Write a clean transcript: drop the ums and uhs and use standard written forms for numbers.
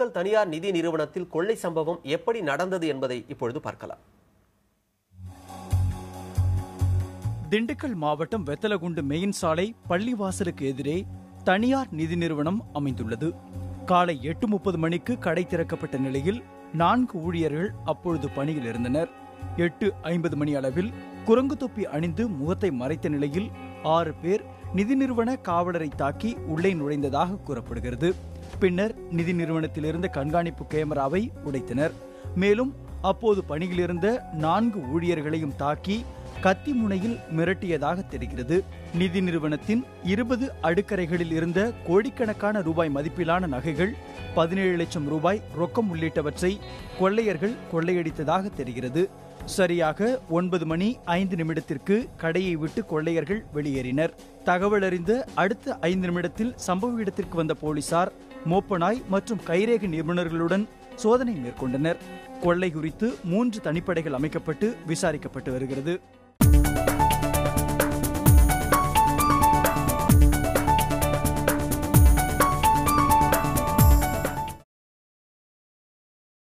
திண்டுக்கல் தனியார் நிதி நிறுவனத்தில் கொள்ளை சம்பவம் எப்படி நடந்தது என்பதை இப்பொழுது பார்க்கலாம். திண்டுக்கல் மாவட்டம் வெத்தலகுண்டு மெயின் சாலை பள்ளிவாசலுக்கு எதிரே தனியார் நிதி நிறுவனம் அமைந்துள்ளது. காலை 8:30 மணிக்கு கடை திறக்கப்பட்ட நிலையில் 4 ஊழியர்கள் அப்பொழுது பணியில் இருந்தனர். 8:50 மணி அளவில் குரங்கு தொப்பி அணிந்து முகத்தை மறைத்த நிலையில் 6 பேர் நிதி நிறுவன காவலரை தாக்கி உள்ளே நுழைந்ததாக கூறப்படுகிறது. பின்னர் நிதி நிறுவனத்தில் இருந்த கண்காணிப்பு கேமராவை உடைத்தனர். மேலும் அப்போது பணியில் இருந்த 4 ஊழியர்களையும் தாக்கி கத்தி முனையில் மிரட்டியதாக தெரிகிறது. நிதி நிறுவனத்தின் 20 அடுக்கறைகளில் இருந்த கோடிக்கணக்கான ரூபாய் மதிப்பிலான நகைகள், 17 லட்சம் ரூபாய் ரொக்கம் உள்ளிட்டவற்றை கொள்ளையர்கள் கொள்ளையடித்ததாக தெரிகிறது. சரியாக 9:05 கடையை விட்டு கொள்ளையர்கள் வெளியேறினர். தகவல் அறிந்த அடுத்த 5 நிமிடத்தில் சம்பவ இடத்திற்கு வந்த போலீசார் மோப்பநாய் மற்றும் கைரேகை நிபுணர்களுடன் சோதனை மேற்கொண்டனர். கொள்ளை குறித்து 3 தனிப்படைகள் அமைக்கப்பட்டு விசாரிக்கப்பட்டு வருகிறது.